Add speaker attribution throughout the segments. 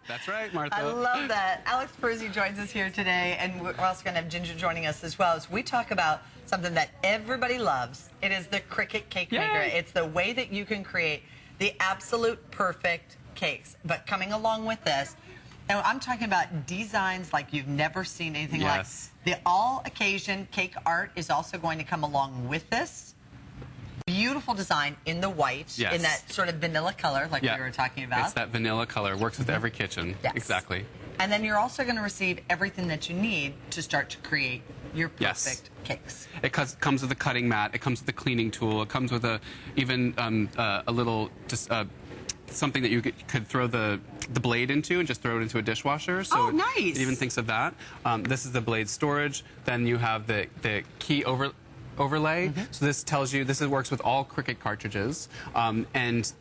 Speaker 1: That's right, Martha.
Speaker 2: I love that. Alex Percy joins us here today, and we're also going to have Ginger joining us as well as we talk about something that everybody loves. It is the Cricut Cake Maker. It's the way that you can create the absolute perfect cakes. But coming along with this, and I'm talking about designs like you've never seen anything like. The all-occasion cake art is also going to come along with this. Beautiful design in the white, in that sort of vanilla color like we were talking about.
Speaker 1: It's that vanilla color. Works with every kitchen. Exactly.
Speaker 2: And then you're also going to receive everything that you need to start to create your perfect cakes.
Speaker 1: It comes with a cutting mat. It comes with a cleaning tool. It comes with even a little something that you could throw the blade into and just throw it into a dishwasher. So
Speaker 2: nice.
Speaker 1: It even thinks of that. This is the blade storage. Then you have the key overlay. So this tells you, works with all Cricut cartridges. And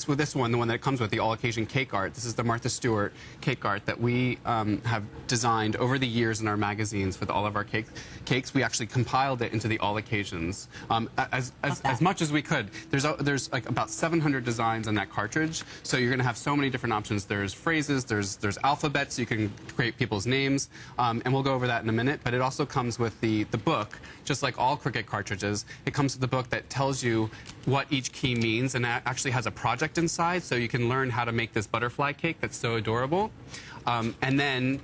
Speaker 1: with this one, the one that it comes with, the all-occasion cake art, this is the Martha Stewart cake art that we have designed over the years in our magazines with all of our cakes. We actually compiled it into the all occasions as much as we could. There's like about 700 designs on that cartridge, so you're going to have so many different options. There's phrases, there's alphabets, so you can create people's names, and we'll go over that in a minute. But it also comes with the book, just like all Cricut cartridges. It comes with the book that tells you what each key means, and that actually has a project inside, so you can learn how to make this butterfly cake that's so adorable. And then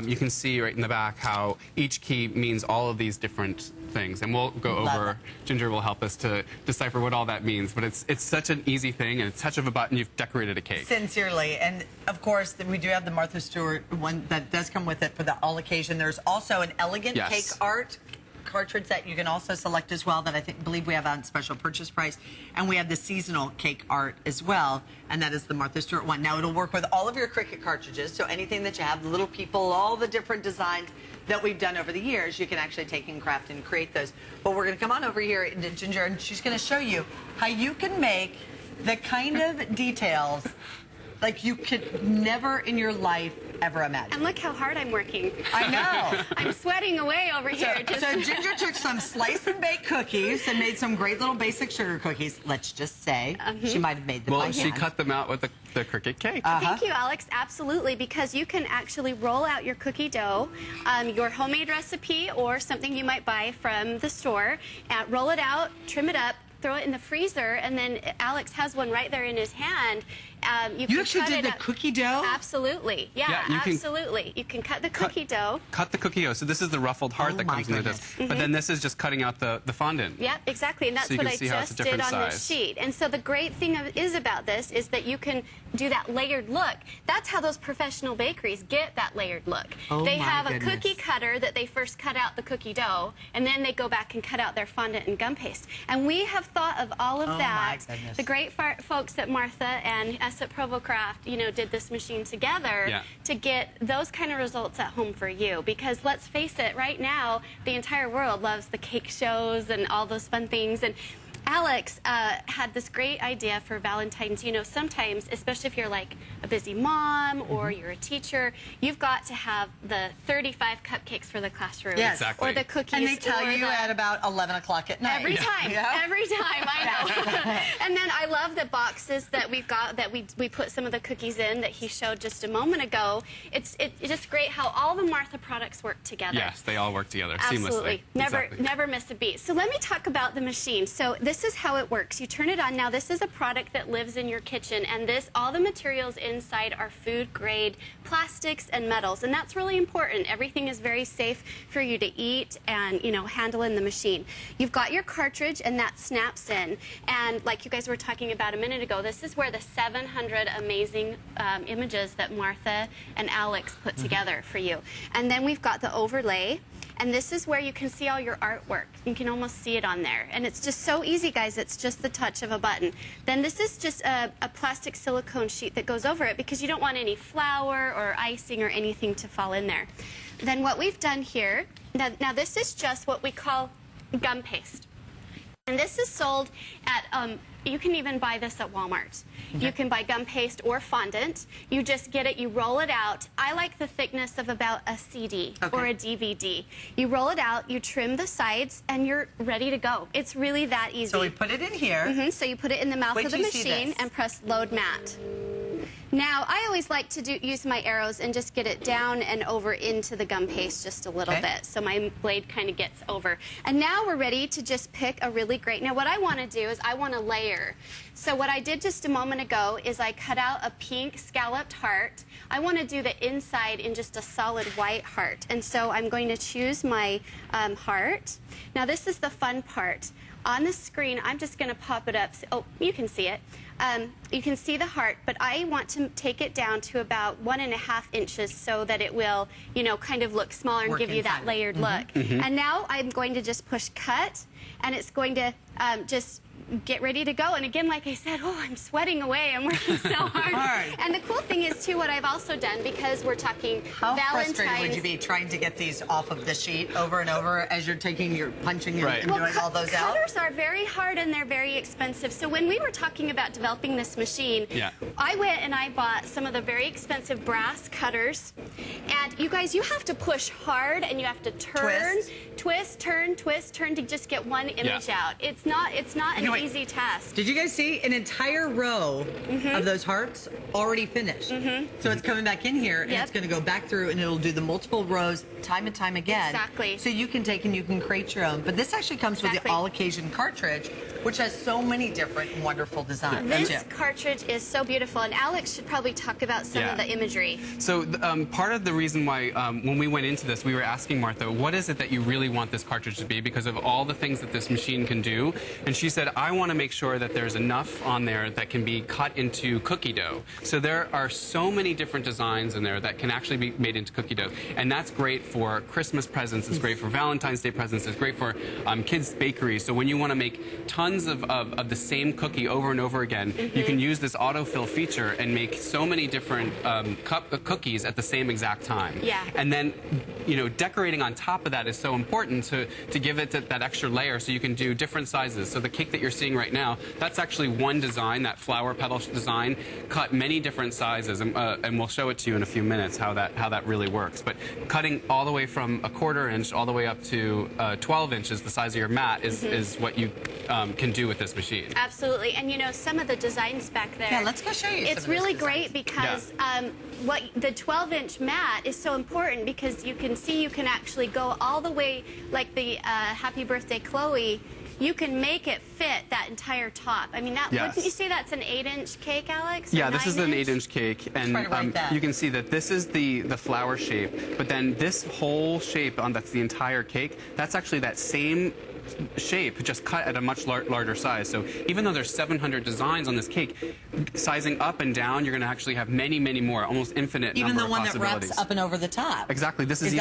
Speaker 1: you can see right in the back how each key means all of these different things, and we'll go over. Ginger will help us to decipher what all that means, but it's such an easy thing, and it's touch of a button, you've decorated a cake.
Speaker 2: Sincerely, and of course we do have the Martha Stewart one that does come with it for the all occasion. There's also an elegant cake art cartridge that you can also select as well, that I believe we have on special purchase price, and we have the seasonal cake art as well, and that is the Martha Stewart one. Now it'll work with all of your Cricut cartridges, so anything that you have, the little people, all the different designs that we've done over the years, you can actually take and craft and create those. But we're going to come on over here to Ginger, and she's going to show you how you can make the kind of details like you could never in your life ever imagine.
Speaker 3: And look how hard I'm working.
Speaker 2: I know.
Speaker 3: I'm sweating away over here.
Speaker 2: So Ginger took some slice and bake cookies and made some great little basic sugar cookies. Let's just say she might have made them by hand.
Speaker 1: She cut them out with the Cricut Cake.
Speaker 3: Thank you, Alex. Absolutely, because you can actually roll out your cookie dough, your homemade recipe or something you might buy from the store, roll it out, trim it up, throw it in the freezer, and then Alex has one right there in his hand.
Speaker 2: You actually did the cookie dough?
Speaker 3: Absolutely. Yeah, absolutely. You can cut the cookie dough.
Speaker 1: Cut the cookie dough. So this is the ruffled heart that comes in the disc. But then this is just cutting out the fondant.
Speaker 3: Yep, exactly. And that's what I just did on this sheet. And so the great thing about this is that you can do that layered look. That's how those professional bakeries get that layered look. They have a cookie cutter that they first cut out the cookie dough, and then they go back and cut out their fondant and gum paste. And we have thought of all of that. The great folks at Martha and us at Provo Craft, did this machine together to get those kind of results at home for you. Because let's face it, right now, the entire world loves the cake shows and all those fun things. And Alex had this great idea for Valentine's. Sometimes, especially if you're like a busy mom or you're a teacher, you've got to have the 35 cupcakes for the classroom.
Speaker 2: Yes.
Speaker 3: Or the cookies.
Speaker 2: And they tell you at about 11 o'clock at night.
Speaker 3: Every time. Every time, I know. And then I love the boxes that we've got that we put some of the cookies in that he showed just a moment ago. It's just great how all the Martha products work together.
Speaker 1: Yes, they all work together
Speaker 3: seamlessly.
Speaker 1: Absolutely.
Speaker 3: Never miss a beat. So let me talk about the machine. So this is how it works. You turn it on. Now this is a product that lives in your kitchen, and all the materials inside are food grade plastics and metals, and that's really important. Everything is very safe for you to eat and handle in the machine. You've got your cartridge, and that snaps in, and like you guys were talking about a minute ago, this is where the 700 amazing images that Martha and Alex put together for you. And then we've got the overlay. And this is where you can see all your artwork. You can almost see it on there. And it's just so easy, guys. It's just the touch of a button. Then this is just a plastic silicone sheet that goes over it because you don't want any flour or icing or anything to fall in there. Then what we've done here, now this is just what we call gum paste. And this is sold at, you can even buy this at Walmart. You can buy gum paste or fondant. You just get it, you roll it out. I like the thickness of about a CD or a DVD. You roll it out, you trim the sides, and you're ready to go. It's really that easy.
Speaker 2: So we put it in here.
Speaker 3: So you put it in the mouth of the machine and press load mat. Now, I always like to use my arrows and just get it down and over into the gum paste just a little bit, so my blade kind of gets over. And now we're ready to just pick a really great, now what I want to do is I want to layer. So what I did just a moment ago is I cut out a pink scalloped heart. I want to do the inside in just a solid white heart. And so I'm going to choose my heart. Now this is the fun part. On the screen, I'm just going to pop it up. Oh, you can see it. You can see the heart, but I want to take it down to about 1.5 inches so that it will, you know, kind of look smaller and give you that layered look. And now I'm going to just push cut, and it's going to just get ready to go. And again, like I said, oh, I'm sweating away. I'm working so hard. And the cool thing is, too, what I've also done, because we're talking Valentine's.
Speaker 2: How frustrated would you be trying to get these off of the sheet over and over as you're taking your punching and doing all those out?
Speaker 3: Cutters are very hard and they're very expensive. So when we were talking about developing this machine, I went and I bought some of the very expensive brass cutters. And you guys, you have to push hard and you have to turn, twist, turn to just get one image out. It's not an easy task.
Speaker 2: Did you guys see an entire row of those hearts already finished? So it's coming back in here and it's going to go back through and it'll do the multiple rows time and time again.
Speaker 3: Exactly.
Speaker 2: So you can take and you can create your own. But this actually comes with the all-occasion cartridge, which has so many different wonderful designs.
Speaker 3: This cartridge is so beautiful, and Alex should probably talk about some of the imagery.
Speaker 1: So part of the reason why when we went into this, we were asking Martha, what is it that you really want this cartridge to be because of all the things that this machine can do? And she said, I want to make sure that there's enough on there that can be cut into cookie dough. So there are so many different designs in there that can actually be made into cookie dough. And that's great for Christmas presents, it's great for Valentine's Day presents, it's great for kids' bakeries. So when you want to make tons of the same cookie over and over again, you can use this autofill feature and make so many different cookies at the same exact time. And then, you know, decorating on top of that is so important to give it that extra layer so you can do different sizes. So the cake that you're seeing right now, that's actually one design, that flower petal design, cut many different sizes, and we'll show it to you in a few minutes how that really works. But cutting all the way from a 1/4 inch all the way up to 12 inches, the size of your mat, is what you can do with this machine.
Speaker 3: Absolutely, and you know, some of the designs back there.
Speaker 2: Yeah, let's go show you.
Speaker 3: It's really great because what the 12-inch mat is so important because you can see you can actually go all the way, like the Happy Birthday Chloe. You can make it fit that entire top. I mean, that wouldn't you say that's an 8-inch cake, Alex?
Speaker 1: Yeah, this is an 8-inch cake, and you can see that this is the flower shape, but then this whole shape that's the entire cake, that's actually that same shape, just cut at a much larger size. So even though there's 700 designs on this cake, sizing up and down, you're going to actually have many, many more, almost infinite number of possibilities.
Speaker 2: Even the one that wraps up and over the top.
Speaker 1: Exactly. This is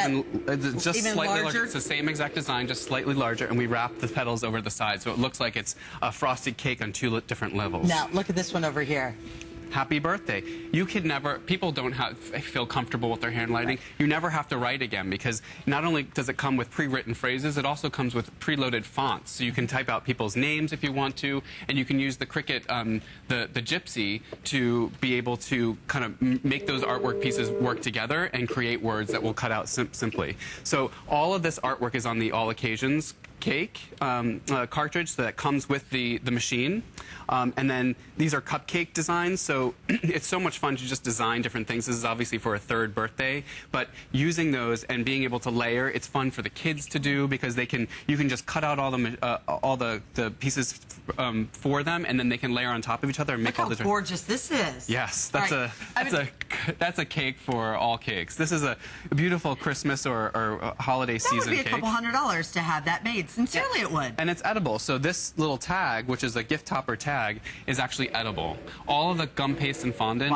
Speaker 1: just slightly larger. It's the same exact design, just slightly larger, and we wrap the petals over the side, so it looks like it's a frosted cake on 2 different levels.
Speaker 2: Now, look at this one over here.
Speaker 1: Happy birthday. You could never, people don't feel comfortable with their handwriting. You never have to write again because not only does it come with pre-written phrases, it also comes with preloaded fonts. So you can type out people's names if you want to, and you can use the Cricut, the Gypsy, to be able to kind of make those artwork pieces work together and create words that will cut out simply. So all of this artwork is on the All Occasions cake cartridge that comes with the machine. And then these are cupcake designs, so it's so much fun to just design different things. This is obviously for a 3rd birthday, but using those and being able to layer, it's fun for the kids to do because you can just cut out all the pieces for them, and then they can layer on top of each other and make all the.
Speaker 2: Look how gorgeous this is.
Speaker 1: Yes, that's a cake for all cakes. This is a beautiful Christmas or holiday season cake.
Speaker 2: That would be a couple $100 to have that made. Sincerely, it would.
Speaker 1: And it's edible. So this little tag, which is a gift topper tag, is actually edible. All of the gum paste and fondant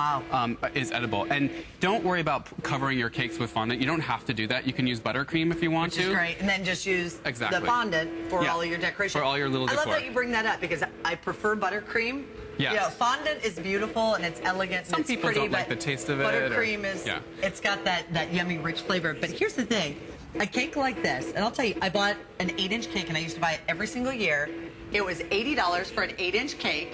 Speaker 1: is edible. And don't worry about covering your cakes with fondant. You don't have to do that. You can use buttercream if you want to.
Speaker 2: Which is great. And then just use the fondant for all of your decoration.
Speaker 1: For all your little decor.
Speaker 2: I love that you bring that up because I prefer buttercream.
Speaker 1: Yeah.
Speaker 2: You know, fondant is beautiful and it's elegant and it's pretty.
Speaker 1: Some people don't like the taste of it.
Speaker 2: Buttercream is, it's got that yummy, rich flavor. But here's the thing. A cake like this, and I'll tell you, I bought an 8-inch cake, and I used to buy it every single year. It was $80 for an 8-inch cake.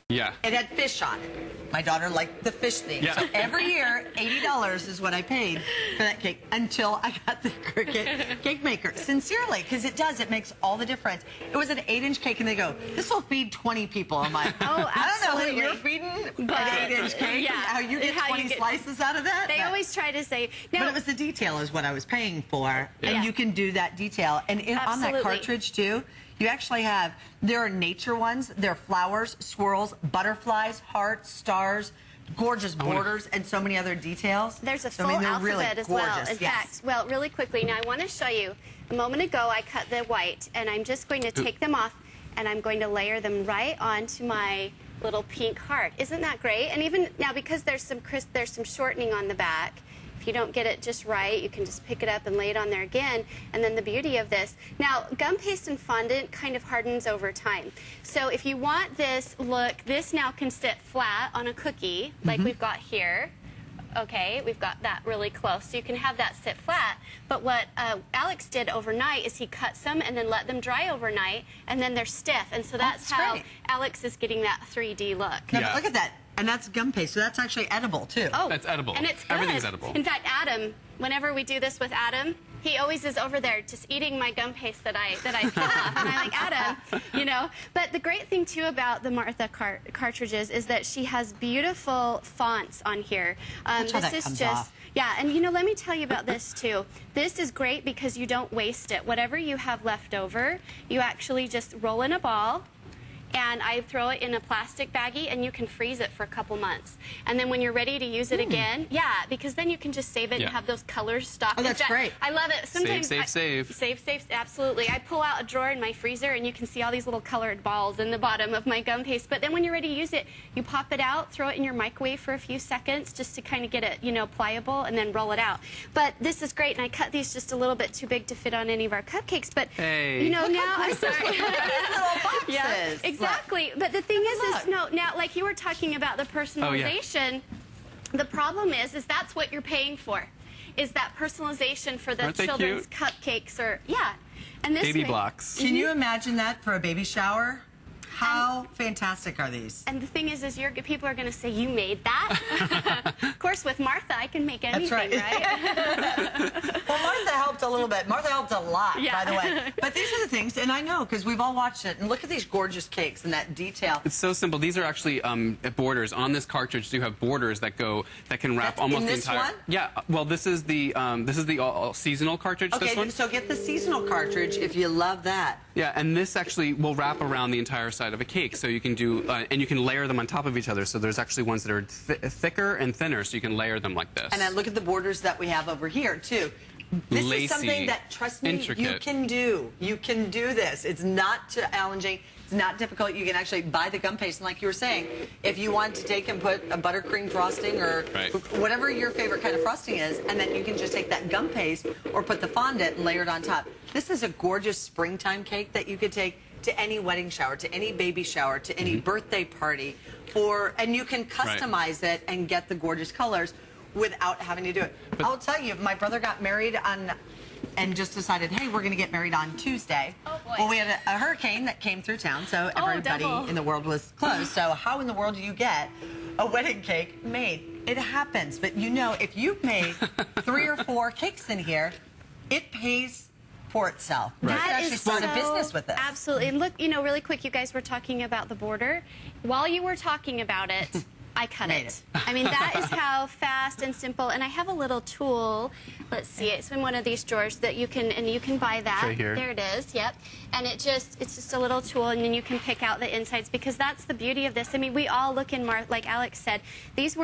Speaker 1: Yeah.
Speaker 2: It had fish on it. My daughter liked the fish theme.
Speaker 1: Yeah.
Speaker 2: So every year, $80 is what I paid for that cake until I got the Cricut cake maker. Sincerely, because it does. It makes all the difference. It was an 8-inch cake, and they go, this will feed 20 people. I'm like,
Speaker 3: oh, absolutely.
Speaker 2: I don't know who you're feeding
Speaker 3: But,
Speaker 2: an 8-inch cake,
Speaker 3: yeah,
Speaker 2: how you get 20 slices out of that.
Speaker 3: They always try to say...
Speaker 2: But it was the detail is what I was paying for, and you can do that detail. And on that cartridge, too, you actually have, there are nature ones, there are flowers, swirls, butterflies, hearts, stars, gorgeous borders, and so many other details.
Speaker 3: There's a full alphabet
Speaker 2: really
Speaker 3: as well. In
Speaker 2: yes.
Speaker 3: fact, well, really quickly, now I want to show you. A moment ago, I cut the white, and I'm just going to take them off, and I'm going to layer them right onto my little pink heart. Isn't that great? And even now, because there's some shortening on the back, if you don't get it just right, you can just pick it up and lay it on there again. And then the beauty of this, now gum paste and fondant kind of hardens over time. So if you want this look, this now can sit flat on a cookie like we've got here. Okay, we've got that really close, so you can have that sit flat. But what Alex did overnight is he cut some and then let them dry overnight, and then they're stiff. And so that's how
Speaker 2: great.
Speaker 3: Alex is getting that 3D look.
Speaker 2: Now, look at that. And that's gum paste, so that's actually edible, too.
Speaker 3: Oh,
Speaker 1: that's edible.
Speaker 3: And it's good.
Speaker 1: Everything's edible.
Speaker 3: In fact, Adam, whenever we do this with Adam, he always is over there just eating my gum paste that I peel off. And I'm like, Adam, you know. But the great thing, too, about the Martha cartridges is that she has beautiful fonts on here.
Speaker 2: That's how that comes off.
Speaker 3: Yeah, and you know, let me tell you about this too. This is great because you don't waste it. Whatever you have left over, you actually just roll in a ball, and I throw it in a plastic baggie, and you can freeze it for a couple months. And then when you're ready to use it again, because then you can just save it and have those colors stocked.
Speaker 2: Oh, that's great.
Speaker 3: I love it. Sometimes
Speaker 1: Save,
Speaker 3: absolutely. I pull out a drawer in my freezer, and you can see all these little colored balls in the bottom of my gum paste. But then when you're ready to use it, you pop it out, throw it in your microwave for a few seconds just to kind of get it, you know, pliable, and then roll it out. But this is great, and I cut these just a little bit too big to fit on any of our cupcakes. But, you know, now I'm sorry.
Speaker 2: Little boxes.
Speaker 3: Yeah, exactly. But the thing is now, like you were talking about the personalization, the problem is that's what you're paying for, is that personalization for the children's cupcakes or, and this
Speaker 1: baby blocks.
Speaker 2: Can you imagine that for a baby shower? How fantastic are these?
Speaker 3: And the thing is people are going to say, you made that? Of course, with Martha, I can make anything, right?
Speaker 2: Well, Martha helped a little bit. Martha helped a lot, by the way. But these are the things, and I know, because we've all watched it. And look at these gorgeous cakes and that detail.
Speaker 1: It's so simple. These are actually borders. On this cartridge, you have borders that can wrap almost the entire...
Speaker 2: one?
Speaker 1: Yeah. Well, this is the all seasonal cartridge, this one.
Speaker 2: So get the seasonal cartridge if you love that.
Speaker 1: Yeah, and this actually will wrap around the entire side of a cake, so you can do, and you can layer them on top of each other. So there's actually ones that are thicker and thinner, so you can layer them like this.
Speaker 2: And then look at the borders that we have over here, too. This
Speaker 1: Lacy,
Speaker 2: is something that, trust me,
Speaker 1: intricate.
Speaker 2: you can do. You can do this. It's not challenging. It's not difficult. You can actually buy the gum paste. And like you were saying, if you want to take and put a buttercream frosting or whatever your favorite kind of frosting is, and then you can just take that gum paste or put the fondant and layer it on top. This is a gorgeous springtime cake that you could take to any wedding shower, to any baby shower, to any birthday party, and you can customize it and get the gorgeous colors without having to do it. But I'll tell you, my brother got married and just decided, hey, we're going to get married on Tuesday.
Speaker 3: Oh, boy.
Speaker 2: Well, we had a hurricane that came through town, so everybody in the world was closed. So how in the world do you get a wedding cake made? It happens. But you know, if you've made 3 or 4 cakes in here, it pays for itself.
Speaker 3: Right.
Speaker 2: You could actually start a business with this.
Speaker 3: Absolutely. And look, you know, really quick, you guys were talking about the border. While you were talking about it, I cut it. I mean, that is how fast and simple. And I have a little tool. Let's see. It's in one of these drawers that you can buy that.
Speaker 1: Right here.
Speaker 3: There it is. Yep. And it's just a little tool, and then you can pick out the insides, because that's the beauty of this. I mean, we all look in like Alex said, these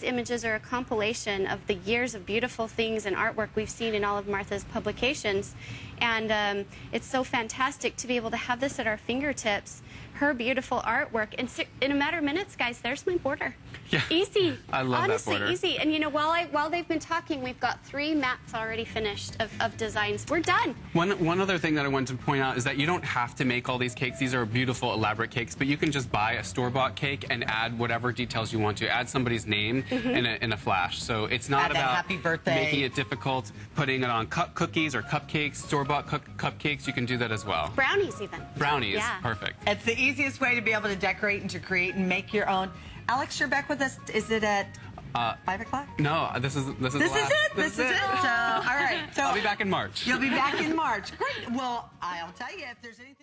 Speaker 3: images are a compilation of the years of beautiful things and artwork we've seen in all of Martha's publications. And it's so fantastic to be able to have this at our fingertips, her beautiful artwork. And in a matter of minutes, guys, there's my border.
Speaker 1: Yeah.
Speaker 3: Easy.
Speaker 1: I love that border.
Speaker 3: Honestly, easy. And you know, while they've been talking, we've got 3 mats already finished of designs. We're done.
Speaker 1: One other thing that I wanted to point out is that you don't have to make all these cakes. These are beautiful, elaborate cakes, but you can just buy a store-bought cake and add whatever details you want to. Add somebody's name in a flash. So it's not about
Speaker 2: happy birthday.
Speaker 1: Making it difficult, putting it on cookies or cupcakes, store-bought cupcakes. You can do that as well.
Speaker 3: Brownies even.
Speaker 1: Brownies,
Speaker 3: yeah.
Speaker 1: Perfect.
Speaker 2: It's the easiest way to be able to decorate and to create and make your own. Alex, you're back with us. Is it at 5 o'clock?
Speaker 1: No, this is it.
Speaker 2: This is it. So, all right. So
Speaker 1: I'll be back in March.
Speaker 2: You'll be back in March. Great. Well, I'll tell you if there's anything.